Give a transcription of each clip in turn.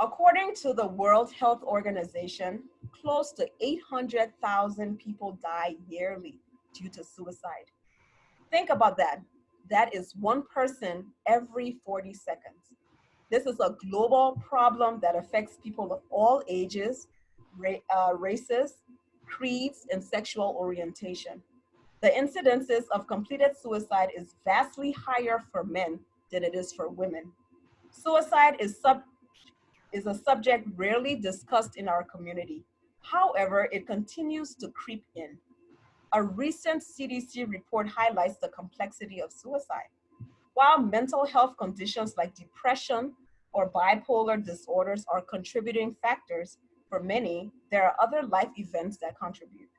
According to the World Health Organization, close to 800,000 people die yearly due to suicide. Think about that. That is one person every 40 seconds. This is a global problem that affects people of all ages, races, creeds, and sexual orientation. The incidences of completed suicide is vastly higher for men than it is for women. Suicide is a subject rarely discussed in our community. However, it continues to creep in. A recent CDC report highlights the complexity of suicide. While mental health conditions like depression or bipolar disorders are contributing factors for many, there are other life events that contribute.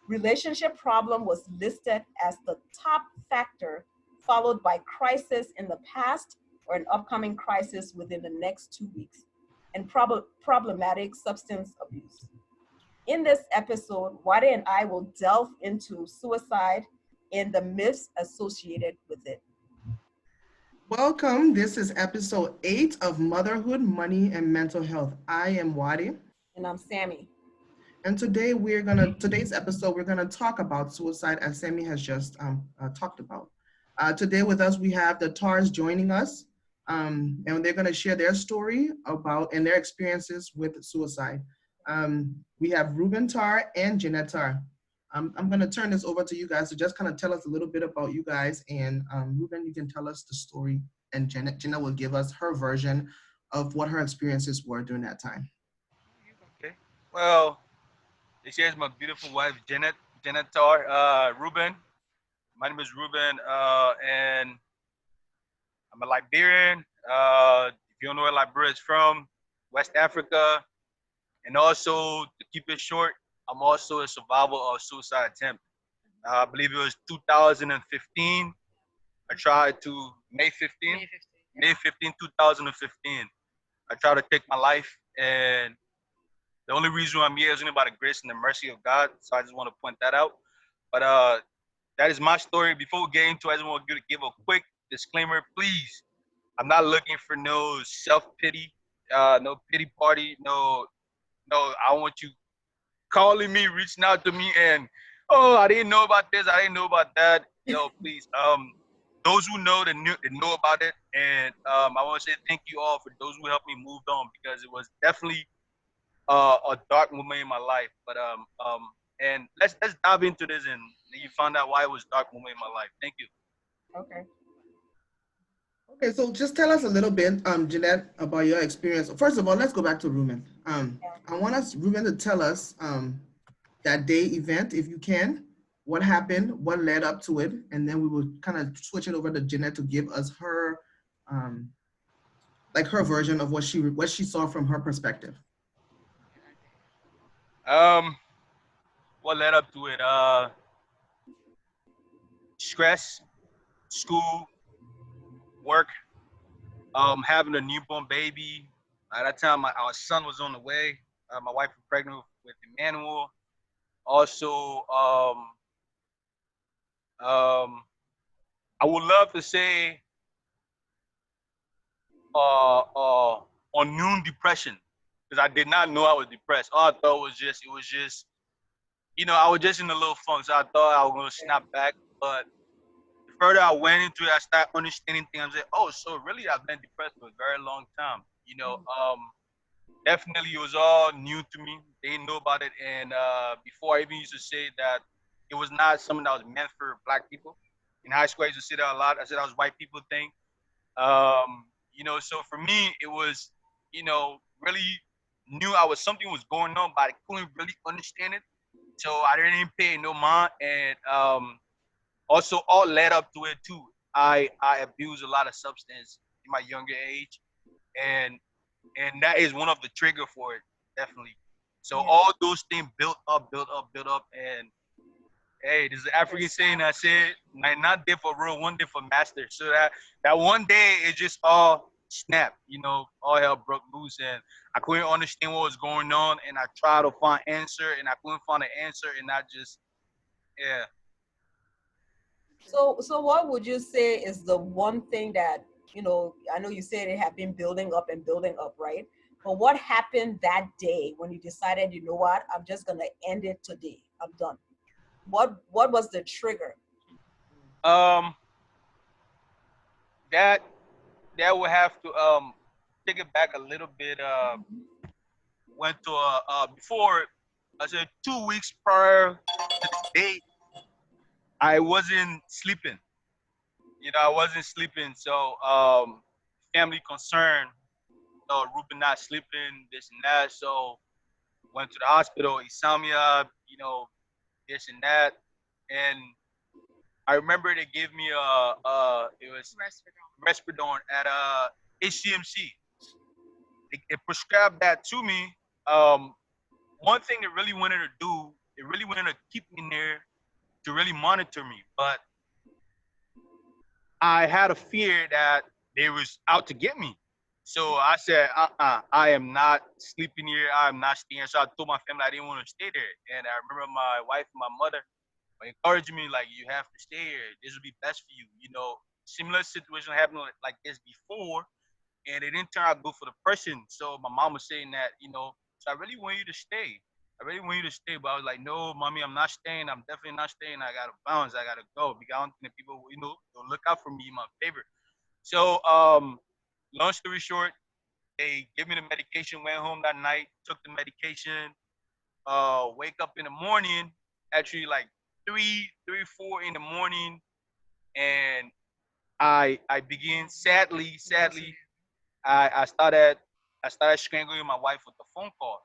Relationship problem was listed as the top factor, followed by crisis in the past or an upcoming crisis within the next 2 weeks, and problematic substance abuse. In this episode, Wade and I will delve into suicide and the myths associated with it. Welcome. This is episode 8 of Motherhood, Money, and Mental Health. I am Wadi. And I'm Sammy. And today's episode, we're gonna talk about suicide as Sammy has just talked about. Today with us, we have the Tars joining us, and they're gonna share their story about and their experiences with suicide. We have Ruben Tar and Jeanette Tar. I'm gonna turn this over to you guys to just kind of tell us a little bit about you guys. And Ruben, you can tell us the story, and Jeanette will give us her version of what her experiences were during that time. Okay. Well, this here is my beautiful wife, Janet Tar. Ruben. My name is Ruben, and I'm a Liberian. If you don't know where Liberia is from, West Africa. And also, to keep it short, I'm also a survivor of suicide attempt. I believe it was 2015. I tried to May 15th, May 15th, 2015. I tried to take my life, and the only reason I'm here is only by the grace and the mercy of God. So I just want to point that out. But that is my story. Before we get into it, I just want to give a quick disclaimer, please. I'm not looking for no self pity, no pity party, no. I want you calling me, reaching out to me, and oh, I didn't know about this, I didn't know about that. Yo, please, those who know, they know about it, and I want to say thank you all for those who helped me move on because it was definitely a dark moment in my life. But and let's dive into this and you find out why it was dark moment in my life. Thank you. Okay. Okay, so just tell us a little bit, Jeanette, about your experience. First of all, let's go back to Ruben. Yeah. I want us, Ruben, to tell us that day event, if you can, what happened, what led up to it, and then we will kind of switch it over to Jeanette to give us her, um, like her version of what she saw from her perspective. Um, what led up to it? Stress, school, work, having a newborn baby. At that time, our son was on the way. My wife was pregnant with Emmanuel. Also, um, I would love to say on noon depression because I did not know I was depressed. All I thought was just I was just in a little funk. So I thought I was gonna snap back, but the further I went into it, I started understanding things. I was like, oh, so really, I've been depressed for a very long time. Definitely, it was all new to me. They didn't know about it, and before I even used to say that it was not something that was meant for Black people. In high school, I used to say that a lot. I said that was white people thing. So for me, it was, really knew I was something was going on, but I couldn't really understand it. So I didn't pay no mind, and also all led up to it too. I abused a lot of substance in my younger age, and that is one of the trigger for it, definitely. So Yeah. all those things built up, and hey, this is an African saying that said, like, not there for real, one day for master. So that one day it just all snapped, all hell broke loose, and I couldn't understand what was going on, and I tried to find answer, and I couldn't find an answer, and I just, yeah. So what would you say is the one thing that, I know you said it had been building up and building up, right? But what happened that day when you decided, you know what, I'm just gonna end it today. I'm done. What was the trigger? Um, that that would have to take it back a little bit. Went to before I said 2 weeks prior to the date, I wasn't sleeping. I wasn't sleeping. So family concern, Ruben not sleeping, this and that. So went to the hospital, insomnia, this and that. And I remember they gave me it was Respidone at HCMC. They prescribed that to me. Um, One thing they really wanted to do, they really wanted to keep me in there to really monitor me, but I had a fear that they was out to get me. So I said, I am not sleeping here. I'm not staying. So I told my family I didn't want to stay there. And I remember my wife and my mother encouraging me, like, you have to stay here. This will be best for you. Similar situation happened like this before, and it didn't turn out good for the person. So my mom was saying that, so I really want you to stay. I really want you to stay. But I was like, no, mommy, I'm not staying. I'm definitely not staying. I gotta bounce. I gotta go because I don't think that people, will look out for me in my favor. So, long story short, they give me the medication. Went home that night, took the medication. Wake up in the morning, actually like 4 in the morning, and I begin sadly I started strangling my wife with the phone call.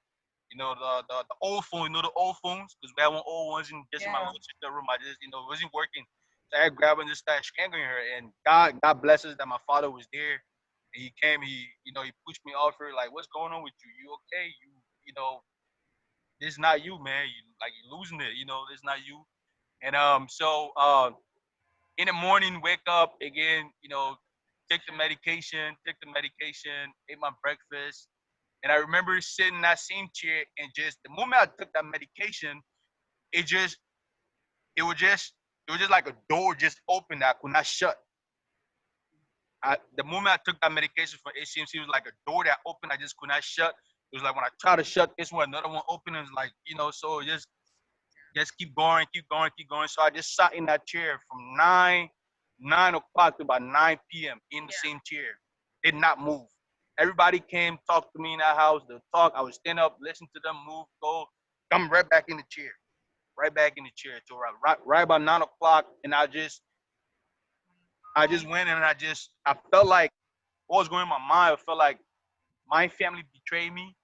The old phone, the old phones, because we had one old ones in just in my Yeah. little sister room. I just, it wasn't working. So I grabbed and just started strangling her. And God bless us that my father was there. And he came, he pushed me off her, like, what's going on with you? You okay? This is not you, man. You're losing it, this is not you. And so in the morning, wake up again, take the medication, ate my breakfast. And I remember sitting in that same chair, and just the moment I took that medication, it just it was just it was just like a door just opened that I could not shut. The moment I took that medication from HCMC, it was like a door that opened, I just could not shut. It was like when I tried to shut this one, another one opened, and it's like, so just keep going, keep going, keep going. So I just sat in that chair from 9 o'clock to about 9 p.m. in the same chair. Did not move. Everybody came, talked to me in that house. They talk. I would stand up, listen to them, move, go, come right back in the chair, right back in the chair. To right about 9 o'clock, and I just went, and I felt like what was going in my mind. I felt like my family betrayed me,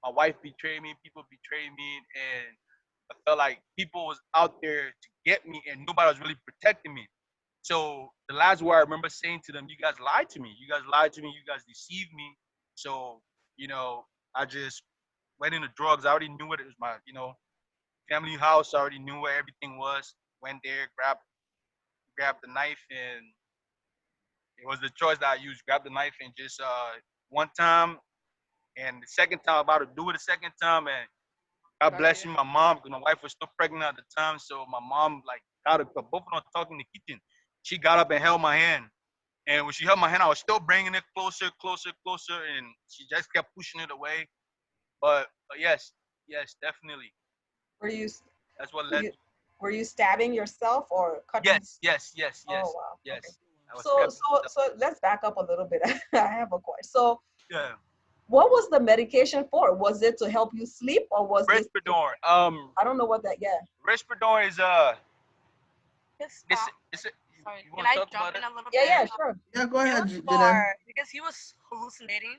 my wife betrayed me, people betrayed me, and I felt like people was out there to get me, and nobody was really protecting me. So the last word I remember saying to them, "You guys lied to me. You guys lied to me. You guys deceived me." So I just went into drugs. I already knew what it was. My family house. I already knew where everything was. Went there, grabbed the knife, and it was the choice that I used. Grabbed the knife and just one time, and the second time, about to do it the second time, and God bless you, my mom, because my wife was still pregnant at the time. So my mom, like, got up, both of them talking in the kitchen. She got up and held my hand. And when she held my hand, I was still bringing it closer, closer, closer. And she just kept pushing it away. But yes, definitely. Were you That's what were led you to. were you stabbing yourself or cutting? Oh wow. Okay. Yes. I was So stabbing so myself. so let's back up a little bit. I have a question. So Yeah. what was the medication for? Was it to help you sleep or was this to, Respidor. I don't know what that, yeah. Respidor is Just this stop. is it. Sorry, You can want to I talk jump about in it? a little Yeah, bit? yeah, sure. Yeah, go It ahead, was Janelle. for because he was hallucinating.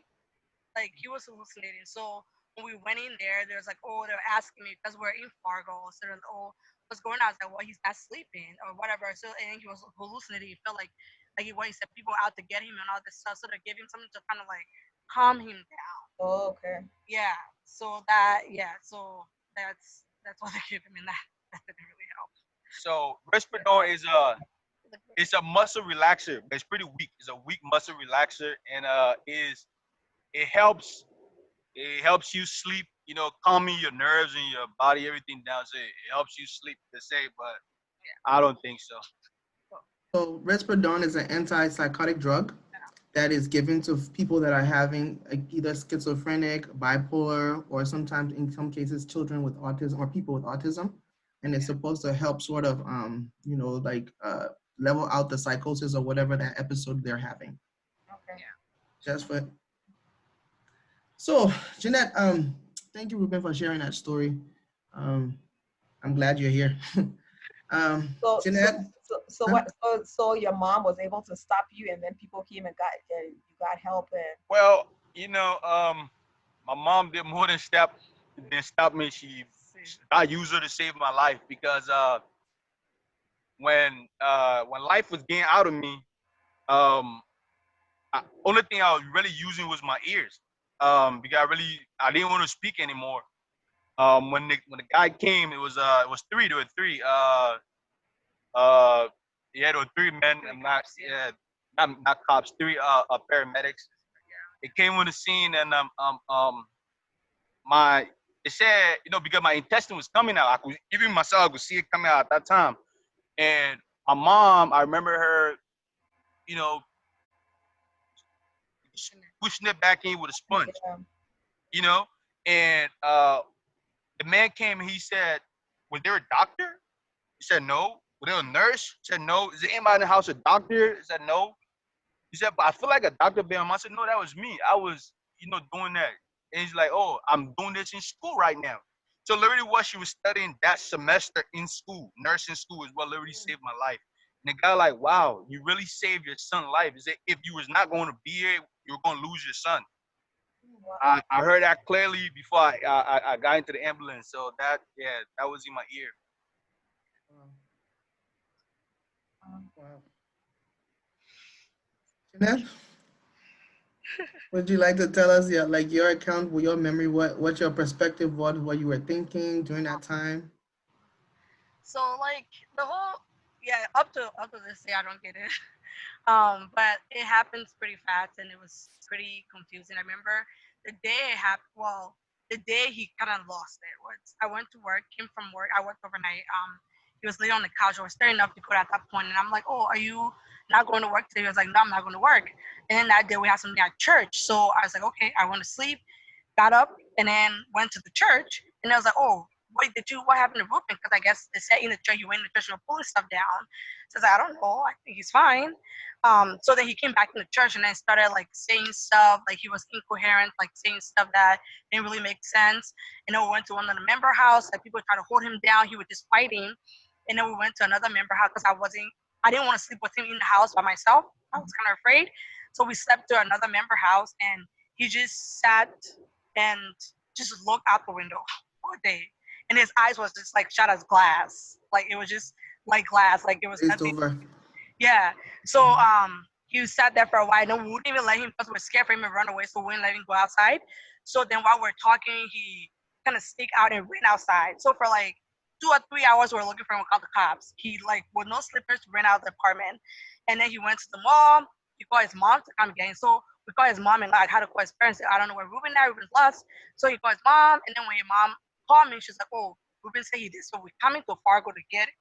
Like he was hallucinating. So when we went in there, there was like, oh, they're asking me because we're in Fargo. So they're like, oh, what's going on? I was like, well, he's not sleeping or whatever. So and he was hallucinating. He felt like he what he said, people out to get him and all this stuff. So they gave him something to kind of like calm him down. Oh, okay. Yeah. So that So that's what they gave him, and that didn't really help. So Respidor is it's a muscle relaxer, but it's pretty weak. It's a weak muscle relaxer, and is it helps you sleep. Calming your nerves and your body, everything down. So it helps you sleep. They say, but I don't think so. So risperidone is an antipsychotic drug. that is given to people that are having either schizophrenic, bipolar, or sometimes in some cases children with autism or people with autism, and it's supposed to help sort of level out the psychosis or whatever that episode they're having. Okay. Just for so, Jeanette, thank you, Ruben, for sharing that story. Um, I'm glad you're here. So so Jeanette, so huh? what? So your mom was able to stop you, and then people came and you got help and. Well, my mom did more than stop me. I used her to save my life because when life was getting out of me, um, only thing I was really using was my ears. Because I didn't want to speak anymore. When the guy came, it was three. There were three. Uh, yeah, there were three men. Three I'm not cops, yeah. yeah, not cops. Three paramedics. They came on the scene and my it said because my intestine was coming out. I could even myself I could see it coming out at that time. And my mom, I remember her, you know, Pushing it. pushing it back in with a sponge. Yeah. You know, and the man came and he said, "Was there a doctor?" He said, "No." Was there a nurse? He said, "No." Is there anybody in the house a doctor? He said, "No." He said, "But I feel like a doctor being on." I said, "No, that was me. I was, doing that." And he's like, "Oh, I'm doing this in school right now." So literally, what she was studying that semester in school, nursing school, is what literally Mm. saved my life. And the guy like, "Wow, you really saved your son's life." Is that if you was not going to be here, you were going to lose your son. Wow. I heard that clearly before I got into the ambulance. So that was in my ear. Wow. Jeanette, would you like to tell us your account, your memory, what your perspective was, what you were thinking during that time? So like the whole yeah, up to this day I don't get it. But it happens pretty fast and it was pretty confusing. I remember the day it happened. Well, the day he kind of lost it was I went to work, came from work. I worked overnight. He was laying on the couch. I was staring up to go at that point, and I'm like, "Oh, are you not going to work today?" He was like, "No, I'm not going to work." And then that day we had something at church, so I was like, "Okay, I want to sleep." Got up and then went to the church, and I was like, "Oh, wait, what happened to Ruben?" Because I guess they said in the church, you went in the church and pulling stuff down. So I was like, "I don't know. I think he's fine." So then he came back in the church and then started like saying stuff like he was incoherent, like saying stuff that didn't really make sense. And then we went to another member house, like people tried to hold him down. He was just fighting. And then we went to another member house because I didn't want to sleep with him in the house by myself. I was kind of afraid. So we slept to another member house and he just sat and just looked out the window all day. And his eyes was just like shut as glass. Like it was just like glass. Like it was Glazed nothing. over. Yeah. So he sat there for a while. No, we wouldn't even let him because we were scared for him to run away, so we wouldn't let him go outside. So then while we're talking, he kind of sneaked out and ran outside. So for like 2 or 3 hours, we were looking for him. We called the cops. He like with no slippers ran out of the apartment, and then he went to the mall. He called his mom to come get him. So we called his mom and like had to call his parents. I don't know where Ruben at. Ruben's lost. So he called his mom, and then when his mom called me, she's like, "Oh, Ruben said he did. So we're coming to Fargo to get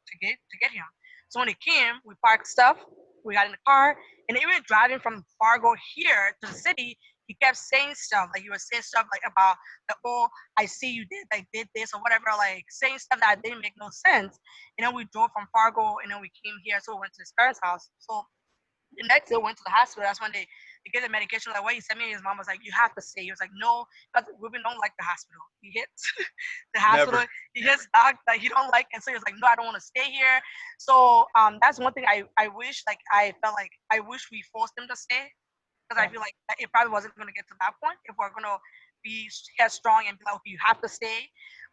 him." So when he came, we parked stuff. We got in the car, and even driving from Fargo here to the city, he kept saying stuff. Like he was saying stuff like about the oh, I see you did this or whatever, like saying stuff that didn't make no sense. And then we drove from Fargo, and then we came here. So we went to his parents' house. So the next day, we went to the hospital. That's when they gave the medication. Like, what he sent me, his mom was like, "You have to stay." He was like, "No, because Ruben don't like the hospital. He hits the hospital. Never. He hits doc like he don't like." And so he was like, "No, I don't want to stay here." So that's one thing I wish like I felt like I wish we forced him to stay because I feel like it probably wasn't going to get to that point if we're going to be headstrong and be like, okay, you have to stay.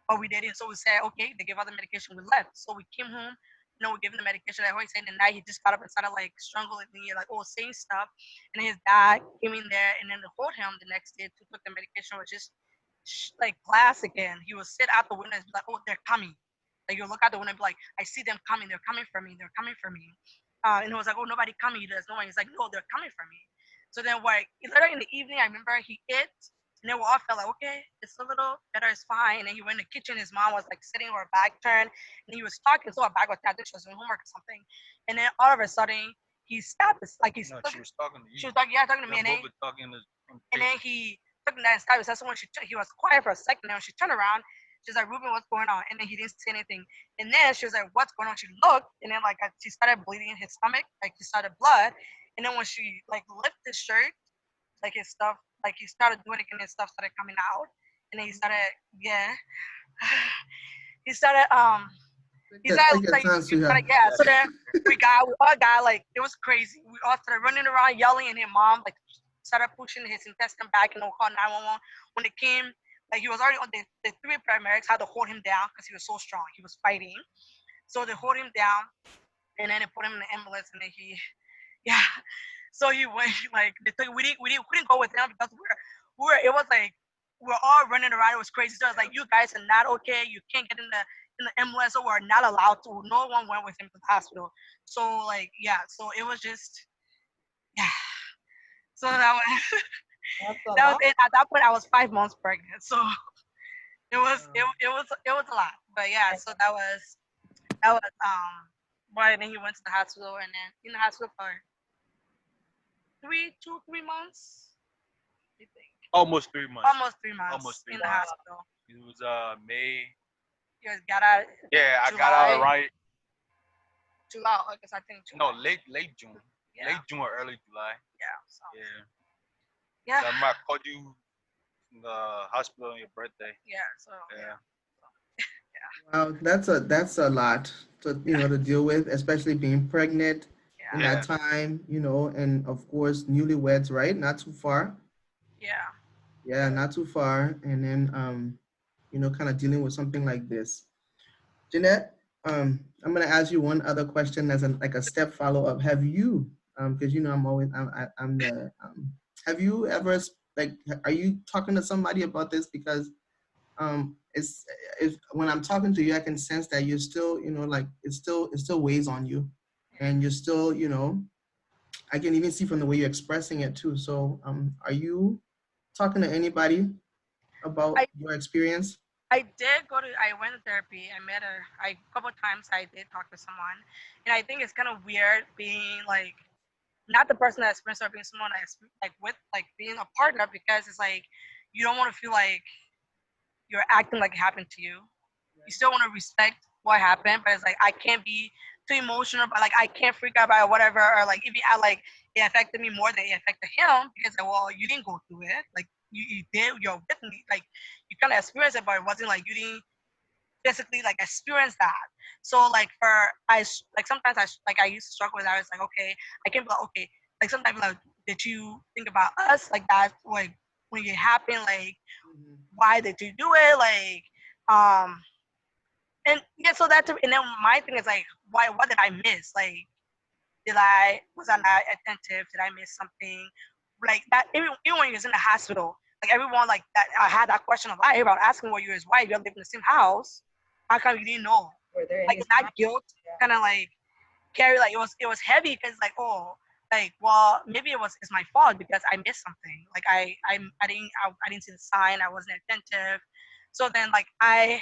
But we didn't. So we said, okay, they gave us the medication. We left. So we came home. We gave him the medication. Like he said, and night he just got up and started like strangling me, like oh, saying stuff. And then his dad came in there, and then to hold him the next day to took the medication was just like glass again. He would sit out the window and be like, oh, they're coming. Like you look out the window and be like, I see them coming. They're coming for me. They're coming for me. And it was like, oh, nobody coming. There's no one. He's like, no, they're coming for me. So then, like later in the evening, I remember he ate, and then we all felt like, okay, it's a little better, it's fine. And then he went in the kitchen. His mom was like sitting with her back turned, and he was talking. So our back was tapped. She was doing homework or something. And then all of a sudden, he stabbed us. Like No, took, she was talking to you. she was talking, yeah, talking to me, They're and then both talking on and then Facebook. he took the knife and stabbed us. That's when he was quiet for a second. And when she turned around, she was like, Ruben, what's going on? And then he didn't say anything. And then she was like, what's going on? She looked, and then like she started bleeding in his stomach, like he started blood. And then when she like lifted his shirt, like his stuff, like he started doing it again, his stuff started coming out. And then he started, yeah, he started he Yeah, started take your like time, he started, sweetheart. yeah. So then we all got like it was crazy. We all started running around yelling, and his mom like started pushing his intestine back, and we called 911. When it came, like he was already on the three paramedics had to hold him down because he was so strong. He was fighting, so they hold him down, and then they put him in the ambulance, and then he, yeah. So he went like they took, we couldn't go with him because it was like we're all running around. It was crazy. So it's like you guys are not okay. You can't get in the ambulance, so we're not allowed to. No one went with him to the hospital. So like yeah. So it was just yeah. So that was That's a that was lot. it. At that point, I was 5 months pregnant. So it was a lot. But yeah. So that was why then he went to the hospital and then in the hospital for 3 months. I think Almost 3 months. almost 3 months Almost three in the months. hospital. It was May. He was got out Yeah, I got out July, around July, August, I think no July. late June. Yeah, Late June or early July. yeah. So Yeah. yeah, So I remember I called you from the hospital on your birthday. yeah. So Yeah. Wow, that's a lot to to deal with, especially being pregnant in yeah, that Yeah. time, and of course newlyweds, right? Not too far. yeah. Yeah, not too far. And then kind of dealing with something like this. Jeanette, I'm gonna ask you one other question as like a step follow up. Have you, because I'm always I'm the have you ever like are you talking to somebody about this? Because it's when I'm talking to you, I can sense that you're still, like it still weighs on you, and you're still, I can even see from the way you're expressing it too. So, are you talking to anybody about I your experience? I did go to. I went to therapy. I met her. I a couple times I did talk to someone, and I think it's kind of weird being like not the person that experienced or being someone that's like with like being a partner because it's like you don't want to feel like you're acting like it happened to you. You still want to respect what happened, but it's like I can't be too emotional, but like I can't freak out about whatever, or like if you act like it affected me more than it affected him because like, well, you didn't go through it, like you did, you're with me, like you kind of experienced it, but it wasn't like you didn't physically like experience that. So like like sometimes like I used to struggle with that. It's like okay, I can be like okay, like sometimes like did you think about us like that like when it happened like Mhm. why did you do it like um and yeah, so that's and then my thing is like, why? What did I miss? Like, did I was I not attentive? Did I miss something? Like that. Even when he was in the hospital, like everyone like that. I had that question of life about asking were you his wife? You live in the same house. How come you didn't know? Were there Like any that signs? guilt Yeah. kind of like carry like it was heavy because like oh like well maybe it's my fault because I missed something. Like I didn't see the sign. I wasn't attentive. So then like I'm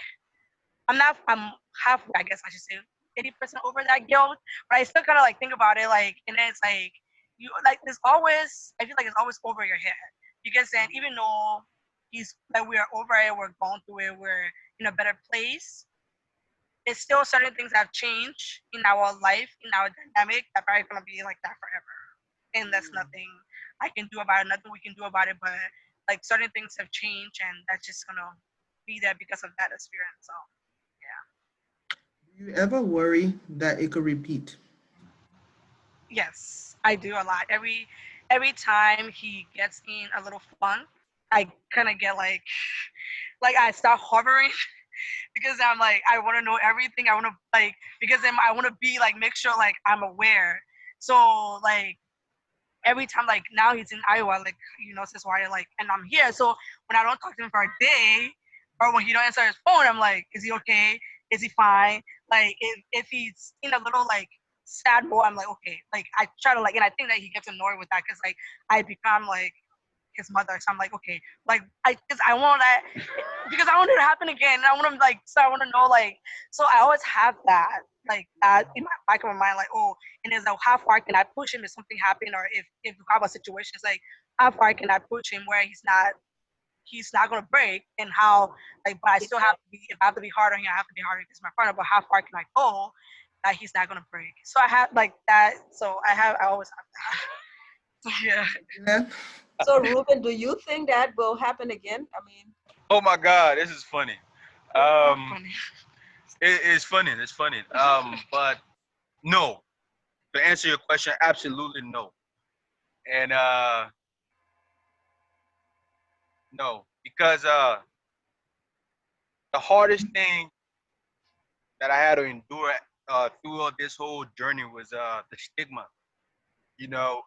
halfway, I guess I should say, 80% over that guilt, but I still kind of like think about it, like, and then it's like you like there's always I feel like it's always over your head because then even though he's like we're over it, we're going through it, we're in a better place. It's still certain things that have changed in our life, in our dynamic, that probably gonna be like that forever, and that's nothing I can do about it, nothing we can do about it. But like certain things have changed, and that's just gonna be there because of that experience. So yeah. Do you ever worry that it could repeat? Yes, I do a lot. Every time he gets in a little funk, I kind of get like I start hovering because I'm like I want to know everything. I want to like because then I want to be like make sure like I'm aware. So like every time like now he's in Iowa like since why like and I'm here. So when I don't talk to him for a day or when he don't answer his phone, I'm like, is he okay? Is he fine? Like if he's in a little like sad mode, I'm like okay. Like I try to like and I think that he gets annoyed with that because like I become like his mother. So I'm like, okay, like cause I want that because I want it to happen again. And I want to like, so I want to know like, so I always have that like that in my back of my mind, like, oh, and it's like how far can I push him if something happened or if we have a situation, it's like how far can I push him where he's not gonna break, and how like but I still have to be, if I have to be hard on him, I have to be hard on my partner, but how far can I go that he's not gonna break? So I have like that. So I always have that. Yeah. Yeah. So, Ruben, do you think that will happen again? I mean, Oh my God, this is funny. Oh, Um, funny. it's funny. It's funny. But no. To answer your question, absolutely no. And no, because the hardest thing that I had to endure throughout this whole journey was the stigma. You know,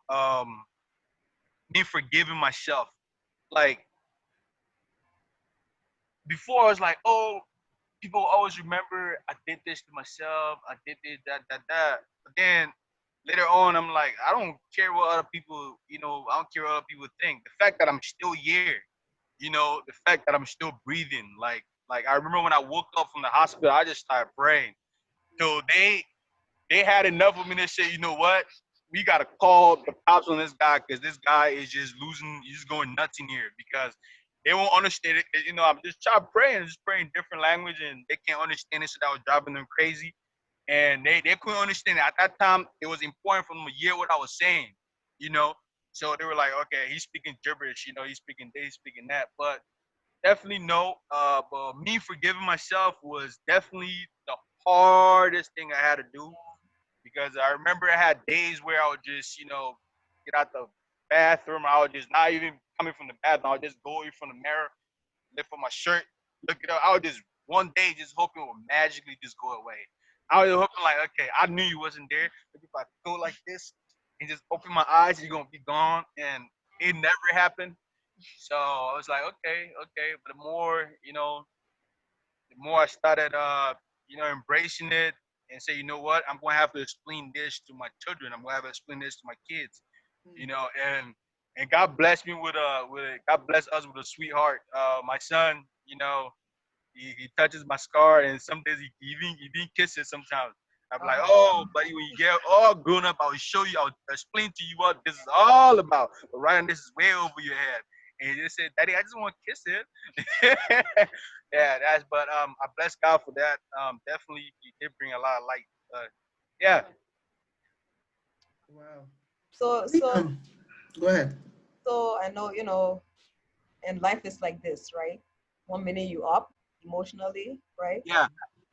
me forgiving myself. Like before, I was like, oh, people always remember I did this to myself. I did this, that. But then later on, I'm like, I don't care what other people, I don't care what other people think. The fact that I'm still here, the fact that I'm still breathing. Like I remember when I woke up from the hospital, I just started praying. So they had enough of me to say, you know what? We gotta call the cops on this guy because this guy is just losing, he's just going nuts in here because they won't understand it. I'm just trying to pray and just praying different language and they can't understand it, so that was driving them crazy. And they couldn't understand it. At that time, it was important for them to hear what I was saying, you know. So they were like, okay, he's speaking gibberish, he's speaking this, he's speaking that. But definitely no. But me forgiving myself was definitely the hardest thing I had to do because I remember I had days where I would just, get out the bathroom. I would just not even coming from the bathroom. I would just go in front of the mirror, lift up my shirt, look it up. I would just one day just hoping it would magically just go away. I was hoping like, okay, I knew you wasn't there. But if I go like this and just open my eyes, you're gonna be gone. And it never happened. So I was like, okay, okay. But the more I started, embracing it and say, you know what, I'm going to have to explain this to my children. I'm going to have to explain this to my kids, and God bless me with God bless us with a sweetheart. My son, he touches my scar, and some days he even kisses sometimes. I'm like, oh, buddy, when you get all grown up, I'll show you, I'll explain to you what this is all about. But right now, this is way over your head. And he just said, Daddy, I just want to kiss it. Yeah, but I bless God for that. Definitely, he did bring a lot of light. Yeah, Wow. so Me, so go ahead. so I know, and life is like this, right? One minute you up emotionally, right? yeah,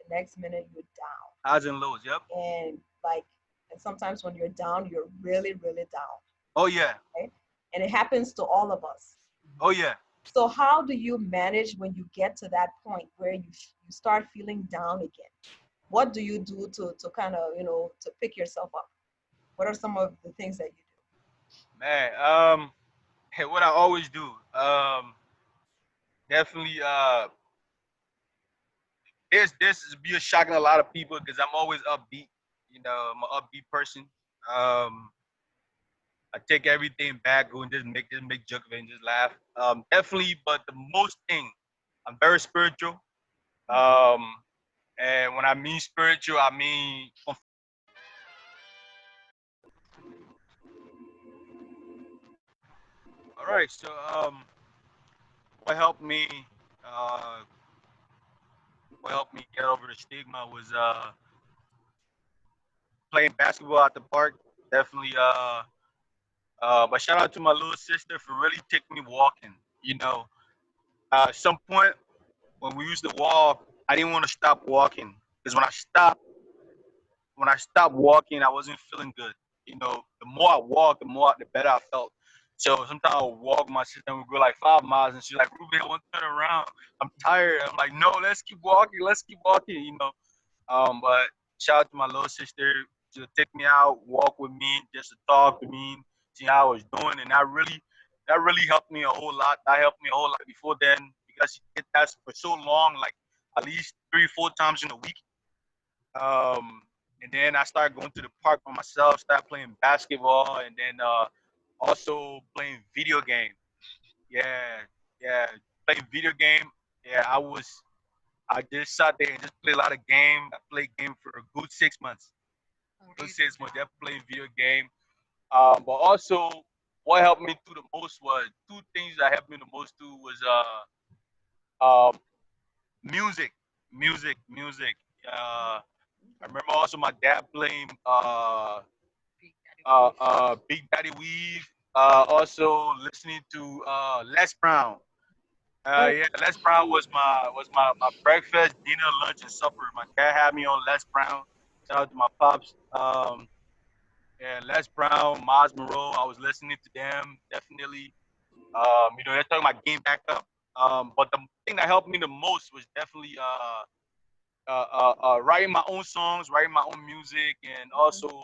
The next minute you're down. highs and lows. Yep. And like, and sometimes when you're down, you're really, really down, Oh yeah. right? And it happens to all of us. Oh yeah. So how do you manage when you get to that point where you start feeling down again? What do you do to kind of, to pick yourself up? What are some of the things that you Man. Hey, what I always do. Definitely. This is be a shocking a lot of people because I'm always upbeat. I'm an upbeat person. Um, I take everything back, go and just make joke of it and just laugh. Definitely, but the most thing, I'm very spiritual. Um, and when I mean spiritual, I mean all right. So what helped me, uh, what helped me get over the stigma was playing basketball at the park. Definitely. But shout out to my little sister for really taking me walking. At some point when we used to walk, I didn't want to stop walking because when I stopped walking, I wasn't feeling good. The more I walked, the better I felt. So sometimes I would walk my sister and we go like 5 miles, and she's like, "Ruben, I want to turn around. I'm tired." I'm like, "No, let's keep walking. Let's keep walking." But shout out to my little sister to take me out, walk with me, just to talk to me, see how I was doing, and that really helped me a whole lot. That helped me a whole lot before then because she did that for so long, like at least 3, 4 times in a week. Um, and then I started going to the park by myself, started playing basketball, and then also playing video games. Yeah, yeah. Playing video game. Yeah, I just sat there and just played a lot of game. I played game for a good 6 months. Good Reason, 6 months. Yeah, playing video game. But also, what helped me through the most was two things that helped me the most too was um music, music. I remember also my dad playing Big Daddy Weave. Big Daddy Weave. Also listening to Les Brown. Mm, Yeah, Les Brown was my breakfast, dinner, lunch, and supper. My dad had me on Les Brown. Shout out to my pops. Yeah, Les Brown, Miles Monroe. I was listening to them definitely. They're talking about game backup. But the thing that helped me the most was definitely writing my own songs, writing my own music, and also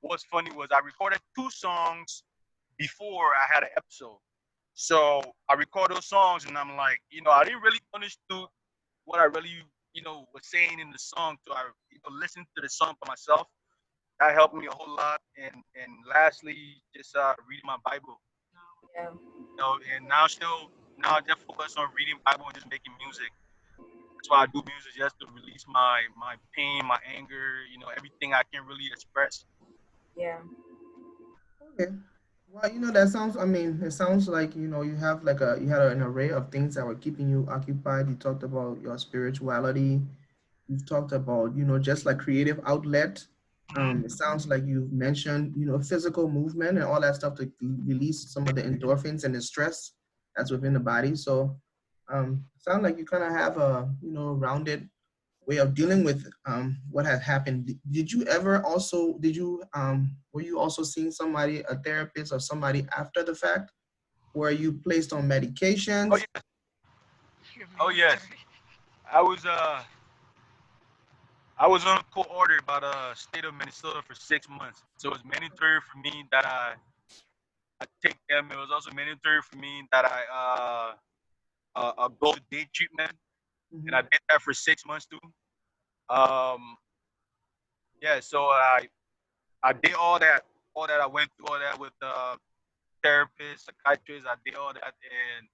what's funny was I recorded two songs before I had an episode. So I record those songs, and I'm like, I didn't really understood what I really, was saying in the song. So I, listened to the song for myself. That helped me a whole lot. And lastly, just reading my Bible. yeah, And now I just focus on reading Bible and just making music. That's why I do music, just to release my pain, my anger, everything I can really express. yeah, Okay. Well, that sounds, I mean, it sounds like, you have like you had an array of things that were keeping you occupied. You talked about your spirituality. You've talked about, just like creative outlet. It Hmm. sounds like you've mentioned, physical movement and all that stuff to release some of the endorphins and the stress that's within the body. So, sound like you kind of have a, rounded way of dealing with what has happened. Did you ever also, were you also seeing somebody, a therapist or somebody after the fact? Were you placed on Oh medications? yes, You're oh yes. mandatory. I was uh I was on a court order by the state of Minnesota for 6 months. So it was mandatory for me that I take them. It was also mandatory for me that I go to day treatment, and I Mhm. did that for 6 months too. Um, yeah, so I did all that. I went through all that with therapists, psychiatrists. I did all that, and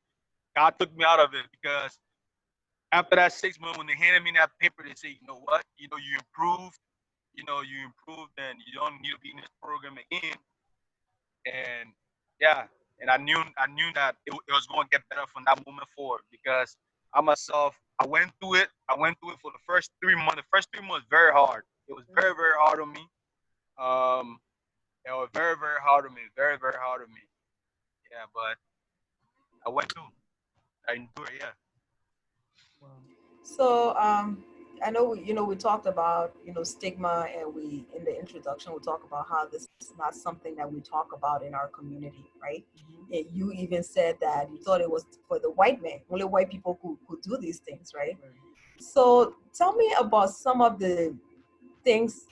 God took me out of it because after that 6 months, when they handed me that paper, they say, you know what, you improved, and you don't need to be in this program again. And yeah, and I knew that it was going to get better from that moment forward because I went through it. I went through it for the first 3 months. The first 3 months very hard. It was very very hard on me. Um, it was very very hard on me. Very very hard on me. Yeah, but I went through. I endured. Yeah. Wow. So I know we talked about stigma, and we in the introduction we talk about how this is not something that we talk about in our community, right? Mhm. And you even said that you thought it was for the white man, only white people could do these things, right? Right. So tell me about some of the things,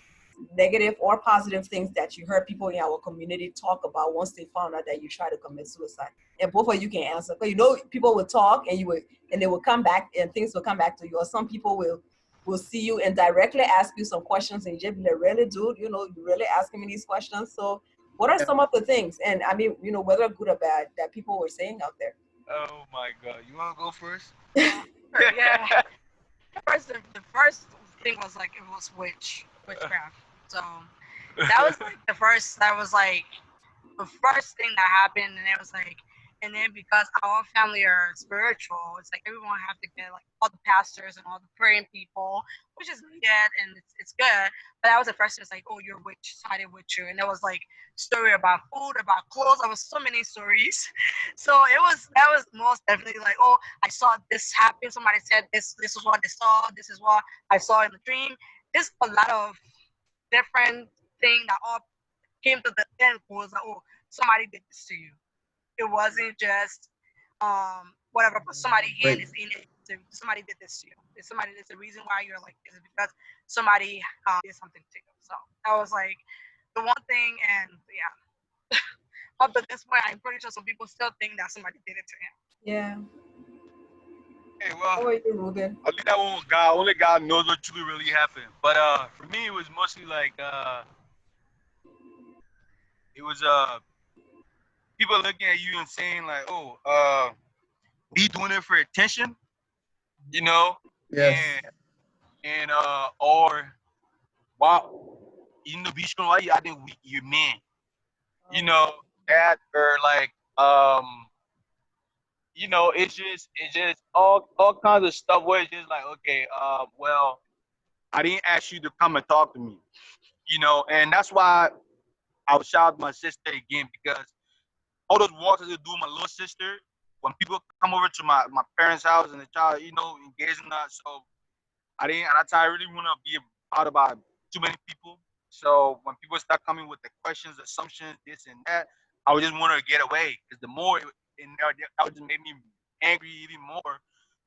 negative or positive things that you heard people in our community talk about once they found out that you tried to commit suicide. And both of you can answer. But people will talk and they will come back and things will come back to you. Or some people will see you and directly ask you some questions and you just be like, really, dude, you really asking me these questions. So what are Yeah. some of the things? And I mean, whether good or bad, that people were saying out there? Oh my God. You wanna go first? Sure, yeah. The first thing was like it was witchcraft. So that was like the first. That was like the first thing that happened, and it was like, and then because our family are spiritual, it's like everyone have to get like all the pastors and all the praying people, which is needed and it's good. But that was the first thing. It's like, oh, your witch sided with you, and there was like story about food, about clothes. There was so many stories. So that was most definitely like, oh, I saw this happen. Somebody said this. This is what they saw. This is what I saw in the dream. There's a lot of different thing that all came to the end was like, oh, somebody did this to you. It wasn't just whatever, but somebody hand Great. is in it. Somebody did this to you. If somebody is the reason why you're like this is because somebody did something to you. So that was like the one thing, and yeah. Up to this point, I'm pretty sure some people still think that somebody did it to him. Yeah. Hey, well, How are you, Ruben? I leave that one with God. Only God knows what truly really happened. But for me, it was mostly like it was people looking at you and saying like, "Oh, he doing it for attention," you know, Yes. and or wow, you know, be strong. Why you acting weak? You man, you Oh, know that or like you know, it's just all kinds of stuff where it's just like, okay, well, I didn't ask you to come and talk to me, you know, and that's why I would shout out my sister again because all those walks that I do with my little sister, when people come over to my parents' house and the child, you know, engaging that, so I didn't, at that time, I really want to be out about too many people. So when people start coming with the questions, assumptions, this and that, I would just want to get away because the more, and that would just make me angry even more.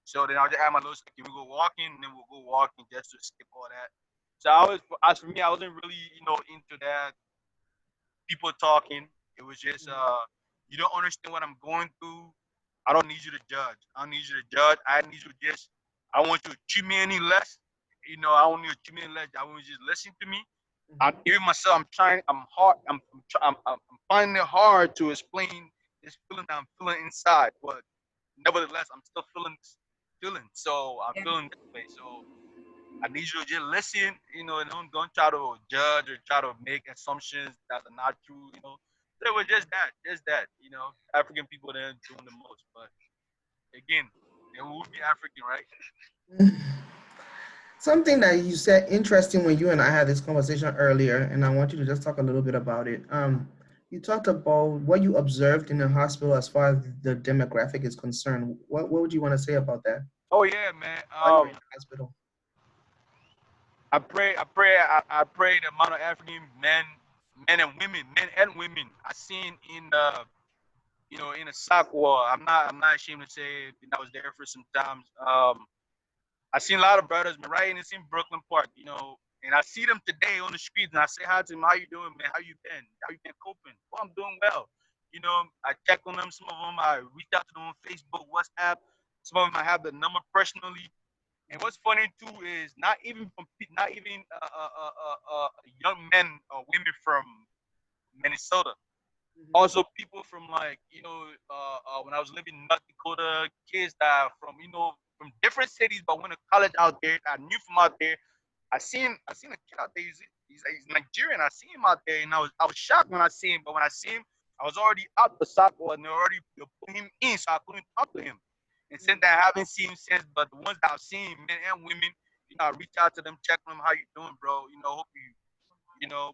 So then I'll just have my little sister, can we go walking? And then we'll go walking just to skip all that. So I was, as for me, I wasn't really, you know, into that people talking. It was just you don't understand what I'm going through. I don't need you to judge. I don't need you to judge. I need you to just I want you to treat me any less. You know, I don't need you to treat me any less. I want you to just listen to me. I'm Mhm. even myself. I'm trying. I'm hard. I'm finding it hard to explain this feeling that I'm feeling inside. But nevertheless, I'm still feeling this feeling. So I'm yeah. feeling this way. So I need you to just listen, you know, and don't try to judge or try to make assumptions that are not true, you know. So it was just that, you know. African people they're doing the most, but again, they would be African, right? Something that you said interesting when you and I had this conversation earlier, and I want you to just talk a little bit about it. You talked about what you observed in the hospital as far as the demographic is concerned. What would you want to say about that Oh yeah, man. while you were in the hospital? I pray the amount of African men and women, men and women I seen in the you know in the sock war. I'm not ashamed to say I was there for some times. I seen a lot of brothers, man, right in this in Brooklyn Park, you know, and I see them today on the streets, and I say hi to them. How you doing, man? How you been? How you been coping? Well, I'm doing well. You know, I check on them. Some of them I reach out to them on Facebook, WhatsApp. Some of them I have the number personally. And what's funny too is not even from not even young men or women from Minnesota. Also, people from like when I was living in North Dakota, kids that are from from different cities, but went to college out there. I knew from out there. I seen a kid out there. He's Nigerian. I seen him out there, and I was shocked when I see him. But when I see him, I was already out the soccer, and they already put him in, so I couldn't talk to him. And since that, I haven't seen him since. But the ones that I've seen, men and women, I reach out to them, check them, how you doing, bro? Hope you know,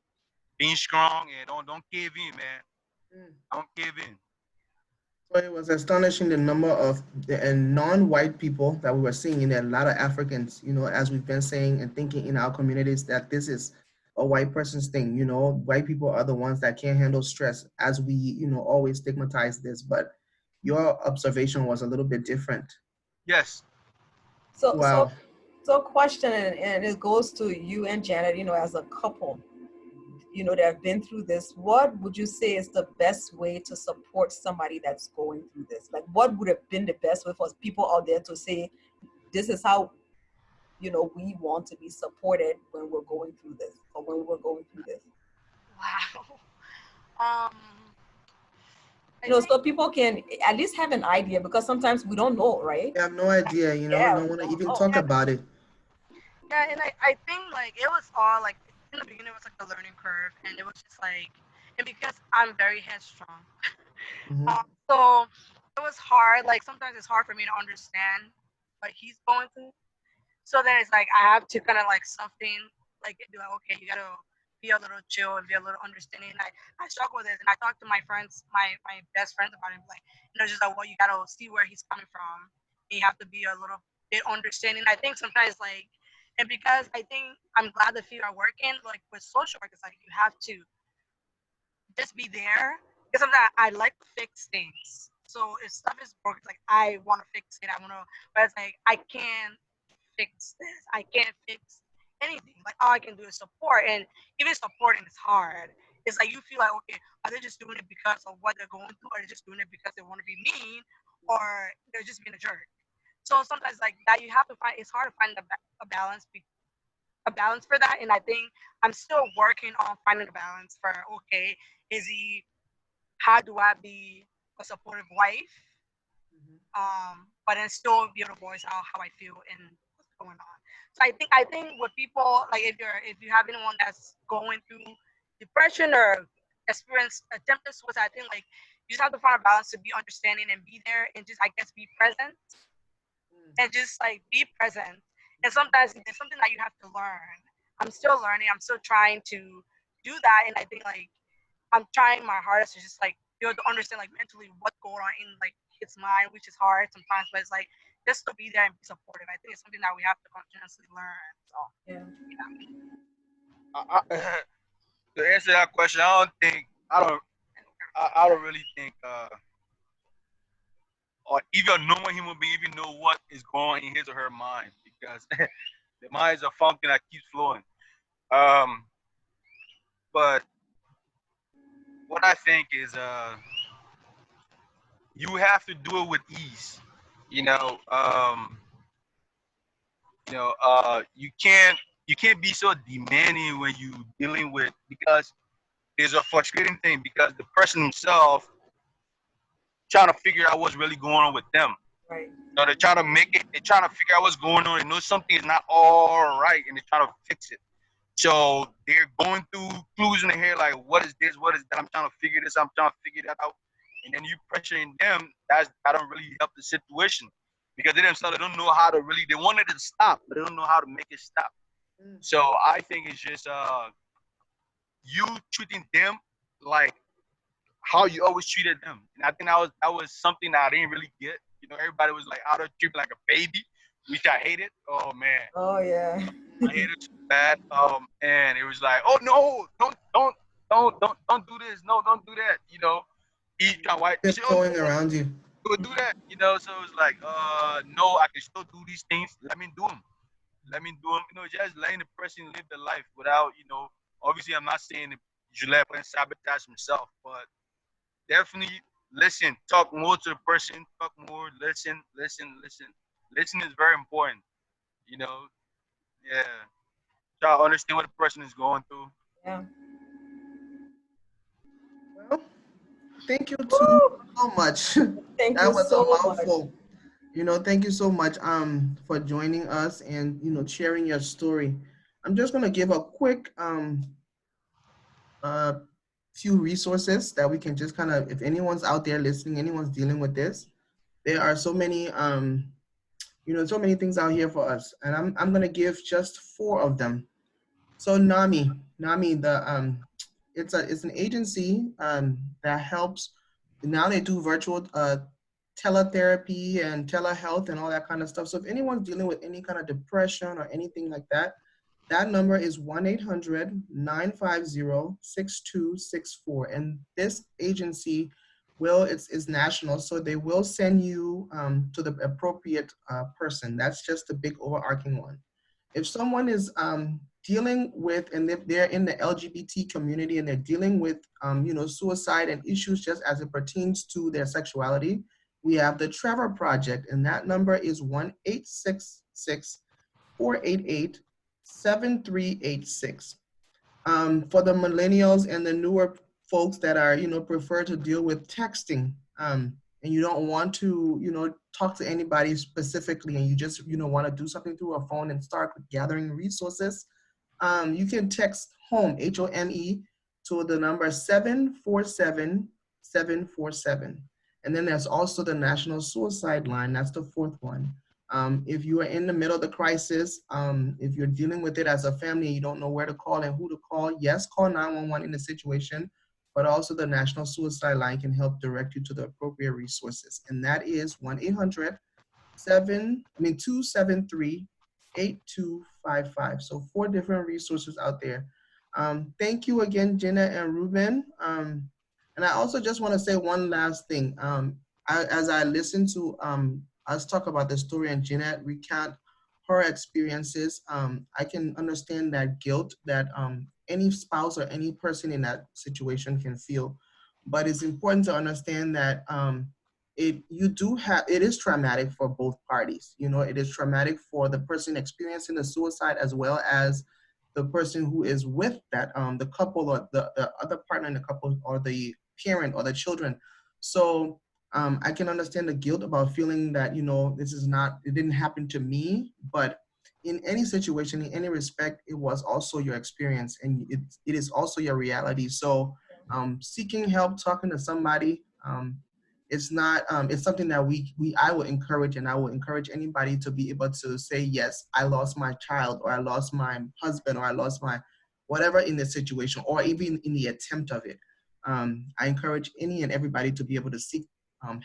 being strong and don't cave in, man. Don't cave in. So it was astonishing the number of and non-white people that we were seeing in there. A lot of Africans, as we've been saying and thinking in our communities that this is a white person's thing. White people are the ones that can't handle stress, as we, always stigmatize this. But your observation was a little bit different. Yes. So, so, Wow. so question, and it goes to you and Janet, as a couple, that have been through this. What would you say is the best way to support somebody that's going through this? Like, what would have been the best way for people out there to say, this is how, we want to be supported when we're going through this, or when we're going through this? Wow. Um, I think So people can at least have an idea, because sometimes we don't know, right? I have no idea, Yeah, don't we want to don't even know. talk yeah, about it. yeah, and I think like it was all like in the beginning it was like a learning curve, and it was just like, and because I'm very headstrong, Hmm. so it was hard. Like sometimes it's hard for me to understand what he's going through. So then it's like I have to kind of like something like be like, okay, you gotta be a little chill and be a little understanding. And I struggle with this, and I talk to my friends, my best friends about it. Like, just like, well, you gotta see where he's coming from. And you have to be a little bit understanding. I think sometimes like, and because I think I'm glad that you are working like with social work, it's like you have to just be there because sometimes I like to fix things. So if stuff is broken, it's like I want to fix it. I want to, but it's like I can't fix this. I can't fix anything. Like all I can do is support, and even supporting is hard. It's like you feel like, okay, are they just doing it because of what they're going through, or are they just doing it because they want to be mean, or they're just being a jerk? So sometimes like that, you have to find. It's hard to find a balance, a balance for that, and I think I'm still working on finding a balance for. Okay, is he? how do I be a supportive wife, Mhm. but then still be able to voice out how I feel and what's going on. So I think with people, like if you have anyone that's going through depression or experience attempted suicide, I think like you just have to find a balance to be understanding and be there and just I guess be present and just like be present. And sometimes it's something that you have to learn. I'm still learning. I'm still trying to do that, and I think like I'm trying my hardest to just like be able to understand like mentally what's going on in like his mind, which is hard sometimes, but it's like just to be there and be supportive. I think it's something that we have to continuously learn. So Yeah. yeah. To answer that question, I don't really think or even a normal human being even know what is going on in his or her mind because the mind is a fountain that keeps flowing. Um, but what I think is you have to do it with ease. You know, you can't be so demanding when you dealing with because there's a frustrating thing because the person himself trying to figure out what's really going on with them. Right. So they're trying to make it. They're trying to figure out what's going on. They know something is not all right, and they're trying to fix it. So they're going through clues in their head like, what is this? What is that? I'm trying to figure this. I'm trying to figure that out. And then you pressuring them. That don't really help the situation because they themselves they don't know how to really. They wanted it to stop, but they don't know how to make it stop. Mm. So I think it's just you treating them like how you always treated them. And I think that was something that I didn't really get. You know, everybody was like out of treat like a baby, which I hated. Oh man, Oh yeah. I hated it so bad. And it was like, oh no, don't do this. No, don't do that. You know, he try white. He said, oh Tiptoeing no, around you. go do that. You know, so it was like, no, I can still do these things. Let me do them. Let me do them. You know, just letting the person live the life without, obviously I'm not saying that you should let him sabotage himself, but definitely listen, talk more to the person, talk more, listen, listen, listen. Listen is very important, you know. Yeah. Try to understand what the person is going through. Yeah. Well, thank you too Woo! so much. Thank That you was a so much. mouthful. Thank you so much for joining us and sharing your story. I'm just gonna give a quick uh few resources that we can just kind of, if anyone's out there listening, anyone's dealing with this, there are so many so many things out here for us, and I'm gonna give just four of them. So NAMI, it's an agency that helps. Now they do virtual teletherapy and telehealth and all that kind of stuff. So if anyone's dealing with any kind of depression or anything like that, that number is 1-800-950-6264. And this agency is national, so they will send you to the appropriate person. That's just the big overarching one. If someone is dealing with, and if they're in the LGBT community and they're dealing with, suicide and issues just as it pertains to their sexuality, we have the Trevor Project, and that number is 1-866-488-7386. For the millennials and the newer folks that are, prefer to deal with texting, and you don't want to, talk to anybody specifically, and you just, want to do something through a phone and start gathering resources, you can text HOME, HOME, to the number 747-747. And then there's also the National Suicide Line. That's the fourth one. If you are in the middle of the crisis, if you're dealing with it as a family, you don't know where to call and who to call, yes, call 911 in the situation, but also the National Suicide Line can help direct you to the appropriate resources. And that is 1-800 273-8255. So four different resources out there. Thank you again, Jenna and Ruben. And I also just want to say one last thing. As I listen to us talk about the story and Jeanette recount her experiences, I can understand that guilt that any spouse or any person in that situation can feel. But it's important to understand that it is traumatic for both parties. It is traumatic for the person experiencing the suicide as well as the person who is with that the couple or the other partner in the couple or the parent or the children. So I can understand the guilt about feeling that, this is not, it didn't happen to me, but in any situation, in any respect, it was also your experience, and it is also your reality. So seeking help, talking to somebody, it's not, it's something that I will encourage, and I will encourage anybody to be able to say, yes, I lost my child, or I lost my husband, or I lost my whatever in the situation, or even in the attempt of it. I encourage any and everybody to be able to seek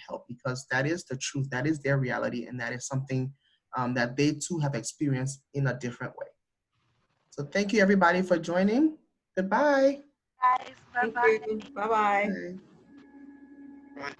help, because that is the truth, that is their reality, and that is something that they too have experienced in a different way. So thank you everybody for joining. Goodbye. Guys, bye Thank bye. you. Bye-bye. Bye. Right.